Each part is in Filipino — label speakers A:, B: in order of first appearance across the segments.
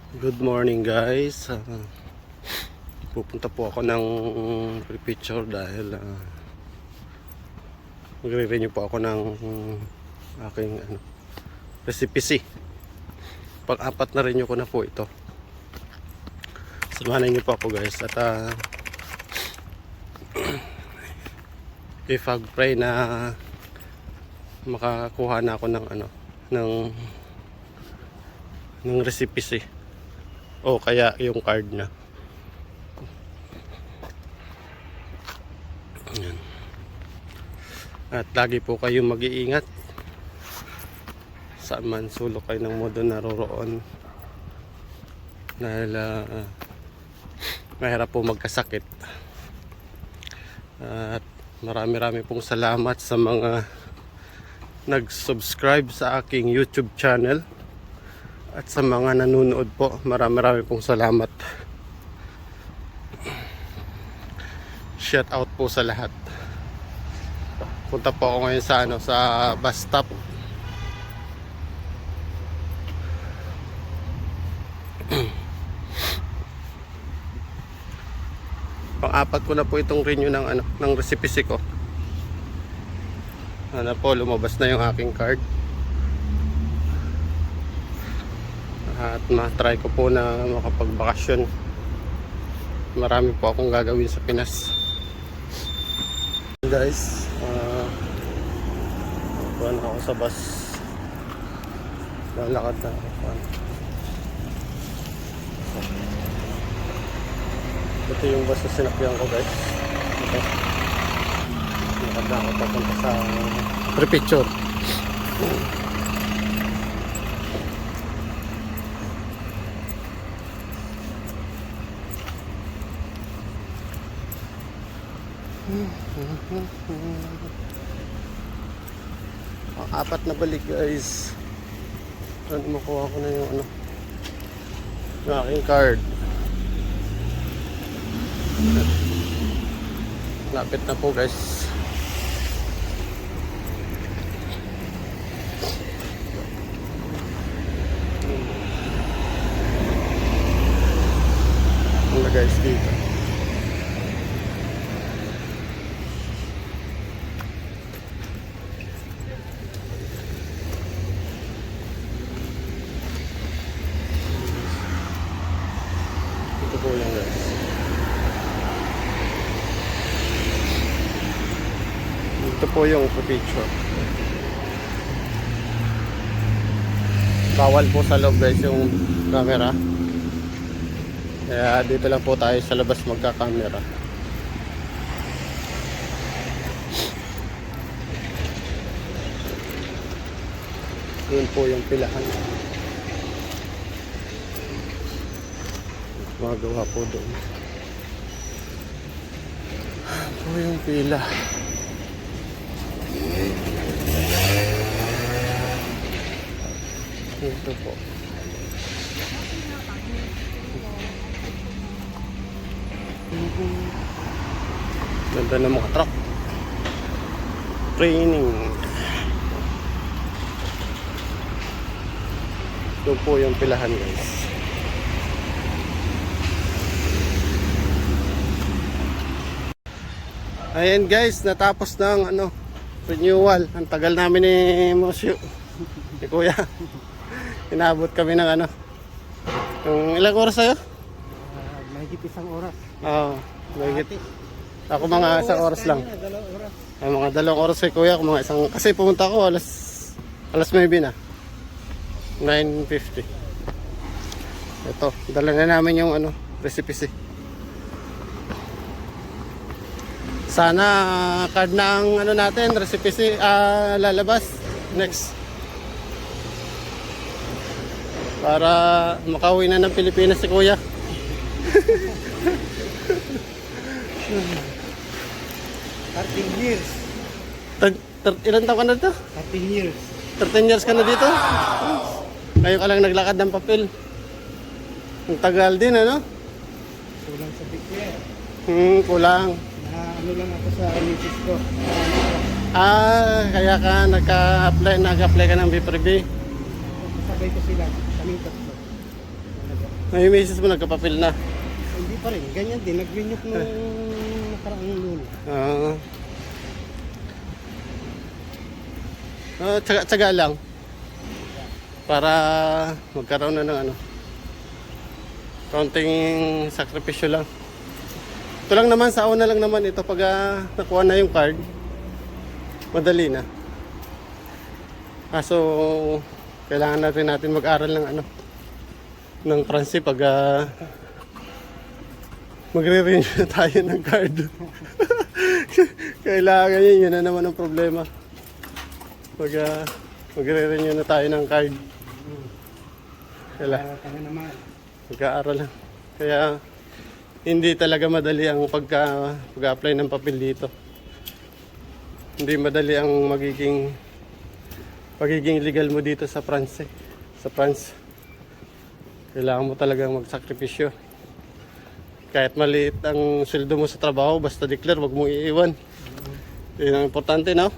A: Good morning guys. Pupunta po ako ng prefecture dahil magre-renew po ako ng aking recipe. Pang-apat na renew ko na po ito. Samahan niyo po ako guys at if I pray na makakuha na ako ng ng recipe o kaya yung card na. Ayan. At lagi po kayong mag-iingat saan man sulok kayo ng mundo naroroon dahil mahirap po magkasakit. At marami pong salamat sa mga nag-subscribe sa aking YouTube channel. At sa mga nanonood po, marami pong salamat. Shout out po sa lahat. Punta po ako ngayon sa bus stop. Pang-apat ko na po itong renew ng recipe ko. Lumabas na yung aking card. At ma-try ko po na makapagbakasyon. Marami po akong gagawin sa Pinas. Guys, buwan ako sa bus. Lalakad na ako. Ito yung bus na sinakyan ko guys. Ito. Lakad na ako papunta sa prefecture. Apat na balik guys. Makuha ko na yung aking card. Lapit na po guys. Ano guys dito? Ito po yung guys. Ito po yung picture. Bawal po sa loob guys yung camera. Kaya dito lang po tayo sa labas magka-camera. Yun po yung pilahan. Magawa po doon. Po yung pila. Ito po. Ganda ng mga truck. Training. Ito po yung pilahan guys. Ayan guys, natapos ng renewal. Ang tagal namin ni Mosyo, ni Kuya. Inabot kami ng yung ilang oras sa'yo?
B: Mahigit isang oras.
A: Oo, mahigit. Ako mga isang oras lang. Mga 2 oras kay Kuya. Mga isang, kasi pumunta ako alas 9 na. 9:50. Ito, dala na namin yung recipe. Sana card na ang natin, recipe lalabas next. Para makauwi na ng Pilipinas si Kuya.
B: 13 years.
A: Ilan taon ka na dito?
B: 13 years.
A: 13 years ka na dito? Ngayon ka lang naglakad ng papel. Ang tagal din,
B: Kulang sa picture.
A: Kulang.
B: Lang ako sa misis ko.
A: Kaya ka nag-apply ka ng B-Privy.
B: Kasabay ko sila. Kaming tatlo.
A: May misis mo nagkapapil na.
B: Hindi pa rin. Ganyan din. Nag-renew nung nakaraang lunes.
A: Oo. Tsaga lang. Para magkaroon na ng ano. Kaunting sakripisyo lang. Ito lang naman, sa una lang naman ito. Pag nakuha na yung card, madali na. Kaso, kailangan natin mag-aral ng ano, ng Pransi pag magre-renew na tayo ng card. Kailangan yun na naman ang problema. Pag magre-renew na tayo ng card. Kailangan
B: Para ka naman.
A: mag-aaral lang. Kaya hindi talaga madali ang pag-apply ng papel dito. Hindi madali ang pagiging legal mo dito sa France. Sa France. Kailangan mo talagang magsakripisyo. Kahit maliit ang sweldo mo sa trabaho, basta declare, wag mong iiwan. Yun ang importante, no?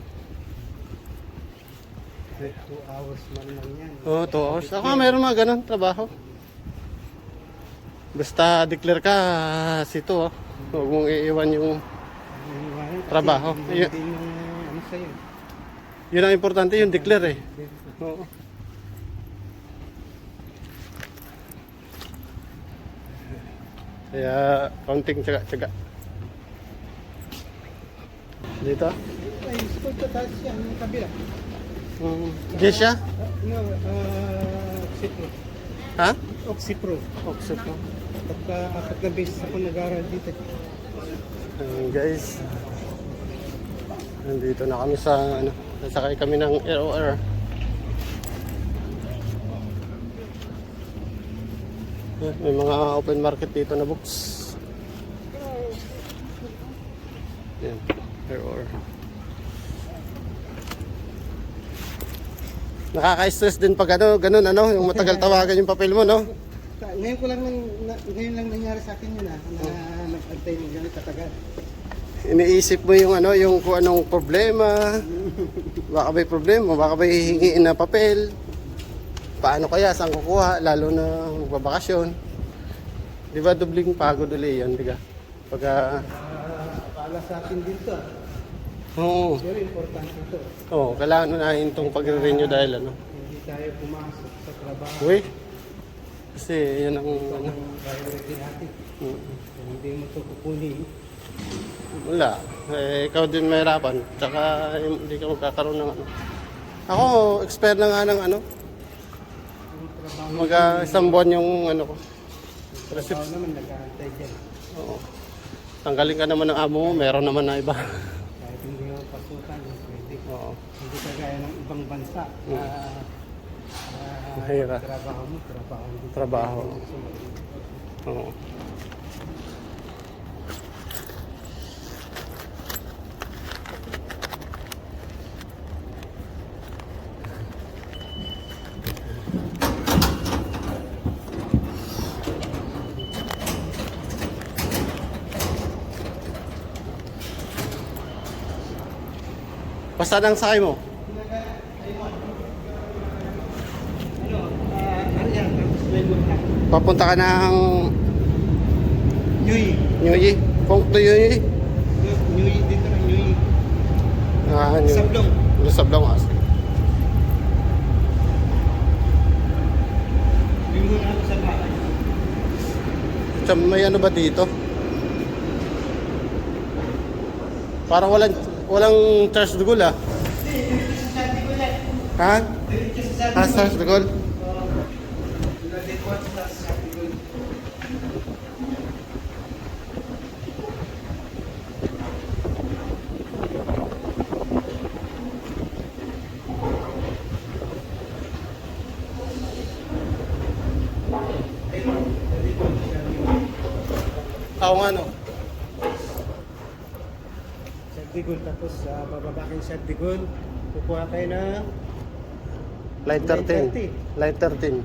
B: 2 hours man lang yan.
A: Oo, 2 hours. Ako meron mga ganun trabaho. Basta declare ka, sito, oh. Huwag mong iiwan yung trabaho.
B: Hindi yung ano sa'yo.
A: Yun ang importante, yung declare eh. Oo. Kaya, counting tsaga-tsaga. Dito?
B: Ay, school to taas yan. Yung kabila.
A: Jesha?
B: No, Oxipro.
A: Ha?
B: Oxipro.
A: Oxford po.
B: Apat na beses ako nag-aaral dito.
A: Guys, nandito na kami sa ano, nasakay kami ng ROR. May mga open market dito na books. Yan, ROR. Nakaka-stress din pag ganun ano, yung matagal tawagan yung papel mo, no?
B: Ngayon lang nangyari sa akin yun na nag-antay ng ganit katagal.
A: Iniisip mo yung ano, yung kung anong problema. Baka may problema, baka may hihingiin na papel. Paano kaya, saan kukuha, lalo na magbabakasyon. Di ba, dubling pagod ulit yan, di ba? Pag,
B: Para sa akin dito.
A: oo,
B: Very importante ito.
A: kailangan unahin itong pag-renew dahil ano.
B: Hindi tayo pumasok sa trabaho.
A: Uy, kasi yan ang ano.
B: Priority natin.
A: mm,
B: Kung hindi mo ito kukunin,
A: Wala, ikaw din mahirapan. Tsaka hindi ka magkakaroon ng ano. Ako, expert na nga ng ano.
B: yung trabaho,
A: Isang buwan yung ano ko.
B: trabaho naman nag-aantay dyan.
A: Oo. Tanggalin ka naman ng amo mo, meron naman na iba.
B: Kahit hindi mo pasukan, pwede.
A: Oo.
B: Hindi kagaya ng ibang bansa.
A: Mahirap.
B: Trabaho mo, trabaho mo.
A: Trabaho. Oo. Basta nang sakay mo?
B: Ano yan? Railroad na.
A: Papunta ka ng
B: Nyuy.
A: Nyuyi? Kung to Nyuyi?
B: Nyuy dito na, Nyuy.
A: Nyuyi.
B: Sablong.
A: Sablong.
B: Linggo na ako sa bahay.
A: May ano ba dito? Parang walang Charles de Gaulle ah. Ha? Charles de Gaulle? Oo nga no.
B: Digul, tapos bababa kayong sa Digul, kukuha kayo na
A: Line 13. Line 13.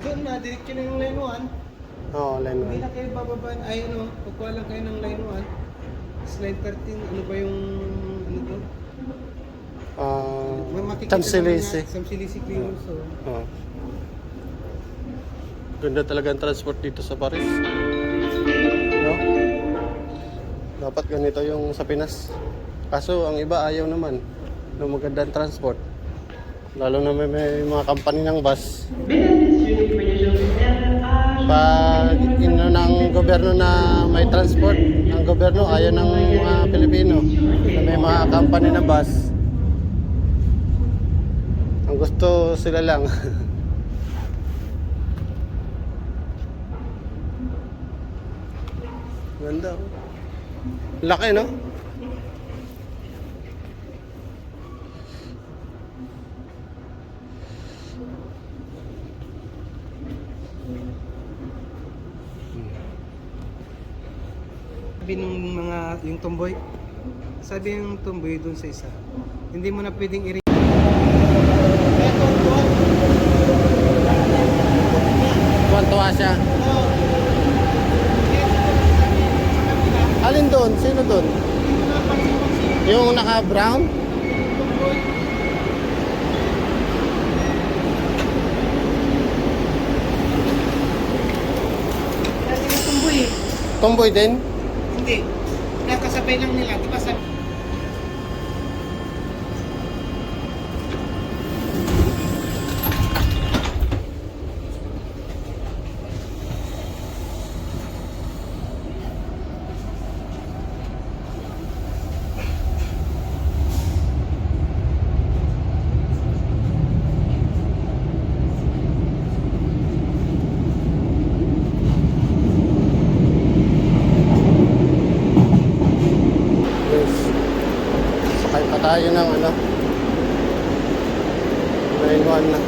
B: doon na, direct yun yung line 1.
A: Oo, line
B: Hindi na kayo bababa, ay ano, kukuha lang kayo ng line 1. Tapos line 13, ano ba yung, ano to?
A: 1. Champs-Élysées.
B: Champs-Élysées Clearance, so.
A: Oo. Ganda talaga ang transport dito sa Paris. No? Dapat ganito yung sa Pinas. Kaso ang iba ayaw naman ng magandang transport. Lalo na may mga company ng bus. Pag ino ng gobyerno na may transport, ang gobyerno ayaw ng mga Pilipino na may mga company na bus. Ang gusto sila lang. Ganda. Laki, no?
B: Sabi nung mga, yung tomboy, sabi yung tomboy dun sa isa, hindi mo na pwedeng
A: Tuwan-tuwa siya. Alin doon? Sino doon? Yung naka-brown?
B: Sabi yung tomboy eh.
A: Tomboy din?
B: Hindi. Nakasabay lang nila. Di ba sabi?
A: Yes. Sakay pa tayo ng ano? 9-1 na.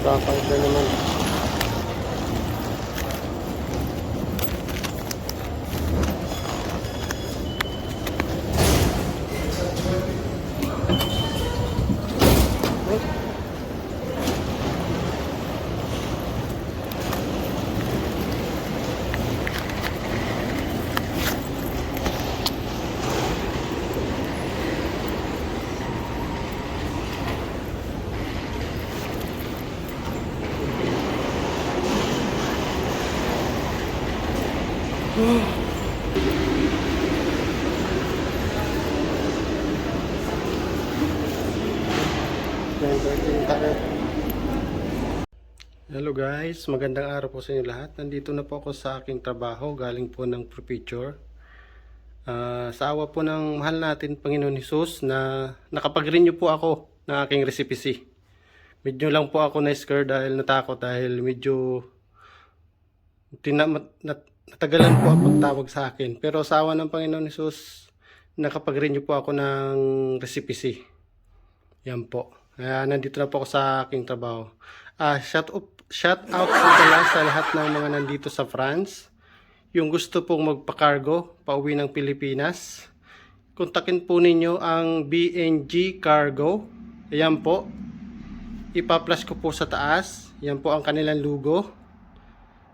A: Papayad na naman. Hello guys, magandang araw po sa inyo lahat. Nandito na po ako sa aking trabaho, galing po ng Prefecture. Sa awa po ng mahal natin Panginoon Hesus na nakapag-renew po ako ng aking recipe C. Medyo lang po ako na-scare dahil natakot dahil medyo natagalan po ang pagtawag sa akin. Pero sa awa ng Panginoon Hesus, nakapag-renew po ako ng recipe C. Yan po. Nandito na po ako sa aking trabaho. Shout out sa lahat ng mga nandito sa France. Yung gusto pong magpa-cargo, pauwi ng Pilipinas, kontakin po ninyo ang BNG Cargo. Ayan po. Ipa-flash ko po sa taas. Yan po ang kanilang logo.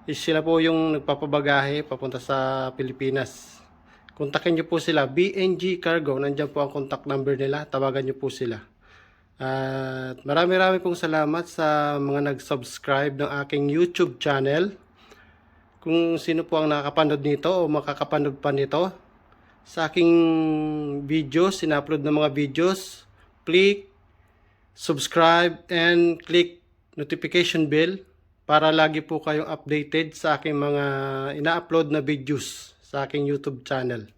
A: Sila po yung nagpapabagahe papunta sa Pilipinas. Kontakin nyo po sila. BNG Cargo. Nandiyan po ang contact number nila. Tawagan nyo po sila. At marami pong salamat sa mga nag-subscribe ng aking YouTube channel. Kung sino po ang nakakapanood nito o makakapanood pa nito sa aking videos, in-upload ng mga videos, click subscribe and click notification bell para lagi po kayong updated sa aking mga ina-upload na videos sa aking YouTube channel.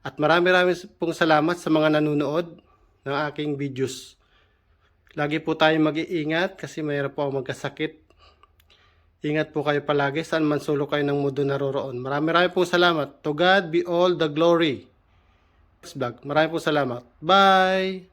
A: At marami pong salamat sa mga nanonood ng aking videos. Lagi po tayong mag-iingat kasi mayroon po ako magkasakit. Ingat po kayo palagi saan man sulok kayo ng mundo naroroon. Marami pong salamat. To God be all the glory. Next vlog. Marami pong salamat. Bye!